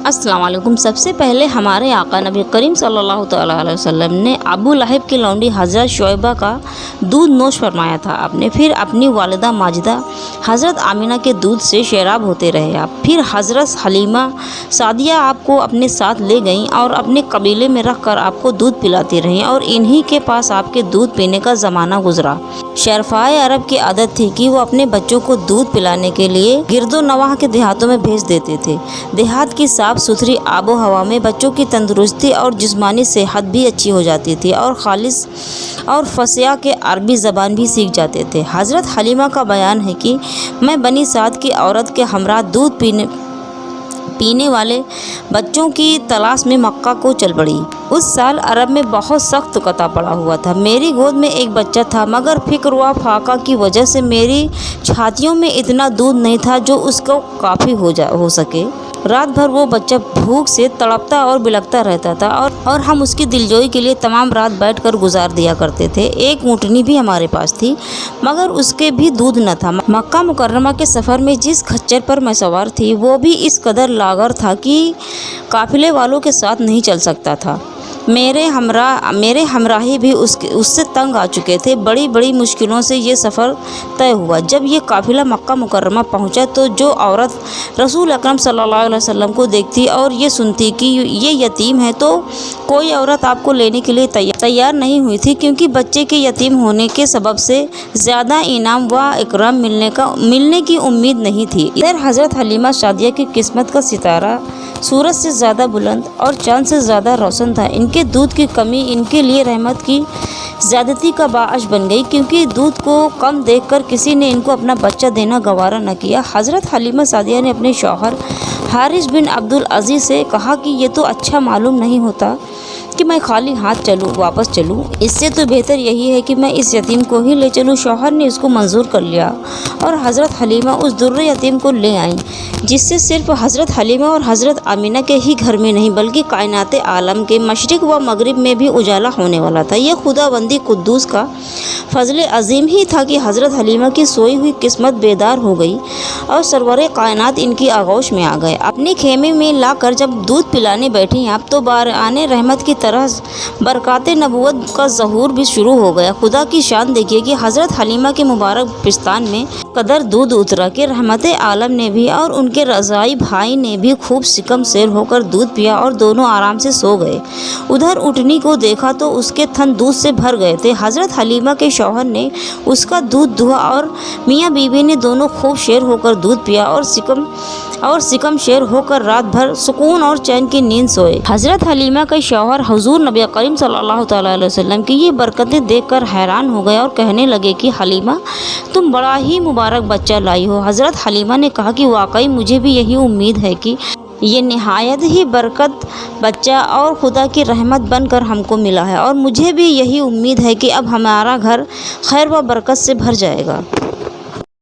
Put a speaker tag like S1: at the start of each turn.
S1: अस्सलाम वालेकुम। सबसे पहले हमारे आका नबी करीम सल्लल्लाहु तआला अलैहि वसल्लम ने अबू लहब की लौंडी हज़रत शुएबा का दूध नोश फरमाया था आपने। फिर अपनी वालिदा माजिदा हज़रत आमिना के दूध से शराब होते रहे आप। फिर हज़रत हलीमा सादिया आपको अपने साथ ले गईं और अपने कबीले में रख कर आपको दूध पिलाती रहीं और इन्हीं के पास आपके दूध पीने का ज़माना गुजरा। शरफ़ाए अरब की आदत थी कि वो अपने बच्चों को दूध पिलाने के लिए गिरदो नवाह के देहातों में भेज देते थे। देहात की साफ़ सुथरी आबो हवा में बच्चों की तंदुरुस्ती और जिस्मानी सेहत भी अच्छी हो जाती थी और खालिस और फसिया के अरबी ज़बान भी सीख जाते थे। हज़रत हलीमा का बयान है कि मैं बनी साद की औरत के हमरा दूध पीने वाले बच्चों की तलाश में मक्का को चल पड़ी। उस साल अरब में बहुत सख्त कता पड़ा हुआ था। मेरी गोद में एक बच्चा था, मगर फिक्र व फाका की वजह से मेरी छातियों में इतना दूध नहीं था जो उसको काफ़ी हो सके। रात भर वो बच्चा भूख से तड़पता और बिलखता रहता था और हम उसकी दिलजोई के लिए तमाम रात बैठकर गुजार दिया करते थे। एक ऊँटनी भी हमारे पास थी, मगर उसके भी दूध न था। मक्का मुकर्रमा के सफ़र में जिस खच्चर पर मैं सवार थी वो भी इस कदर लागर था कि काफिले वालों के साथ नहीं चल सकता था। मेरे हमराही भी उससे तंग आ चुके थे। बड़ी बड़ी मुश्किलों से ये सफ़र तय हुआ। जब ये काफ़िला मक्का मुकर्रमा पहुंचा तो जो औरत रसूल अकरम सल्लल्लाहु अलैहि वसल्लम को देखती और ये सुनती कि ये यतीम है तो कोई औरत आपको लेने के लिए तैयार नहीं हुई थी, क्योंकि बच्चे के यतीम होने के सबब से ज़्यादा इनाम व इकराम मिलने की उम्मीद नहीं थी। इधर हज़रत हलीमा सादिया की किस्मत का सितारा सूरज से ज़्यादा बुलंद और चाँद से ज़्यादा रोशन था। इनके दूध की कमी इनके लिए रहमत की ज़्यादती का बाअश बन गई, क्योंकि दूध को कम देखकर किसी ने इनको अपना बच्चा देना गवारा न किया। हज़रत हलीमा सादिया ने अपने शौहर हारिस बिन अब्दुल अज़ीज़ से कहा कि ये तो अच्छा मालूम नहीं होता कि मैं खाली हाथ वापस चलूँ। इससे तो बेहतर यही है कि मैं इस यतीम को ही ले चलूँ। शौहर ने इसको मंजूर कर लिया और हज़रत हलीमा उस दुर्रे यतीम को ले आईं, जिससे सिर्फ हज़रत हलीमा और हज़रत आमिना के ही घर में नहीं बल्कि कायनात आलम के मशरिक़ व मगरिब में भी उजाला होने वाला था। यह खुदाबंदी कुद्दूस का फ़ज़ल अज़ीम ही था कि हज़रत हलीमा की सोई हुई किस्मत बेदार हो गई और सरवरे कायनात इनकी आगोश में आ गए। अपने खेमे में लाकर जब दूध पिलाने बैठी आप तो बारआने रहमत की तरह बरकाते नबूवत का ज़हूर भी शुरू हो गया। खुदा की शान देखिए कि हज़रत हलीमा के मुबारक पिस्तान में कदर दूध उतरा कि रहमत आलम ने भी और उनके रज़ाई भाई ने भी खूब सिकम सेर होकर दूध पिया और दोनों आराम से सो गए। उधर ऊँटनी को देखा तो उसके थन दूध से भर गए थे। हज़रत हलीमा के शौहर ने उसका दूध दुआ और मियाँ बीवी ने दोनों खूब शेर होकर दूध पिया और सिकम शेर होकर रात भर सुकून और चैन की नींद सोए। हज़रत हलीमा के शौहर हुजूर नबी करीम सल्लल्लाहु तआला अलैहि वसल्लम की ये बरकतें देखकर हैरान हो गए और कहने लगे कि हलीमा, तुम बड़ा ही मुबारक बच्चा लाई हो। हज़रत हलीमा ने कहा कि वाकई मुझे भी यही उम्मीद है कि ये निहायत ही बरकत बच्चा और खुदा की रहमत बनकर हमको मिला है और मुझे भी यही उम्मीद है कि अब हमारा घर खैर व बरकत से भर जाएगा।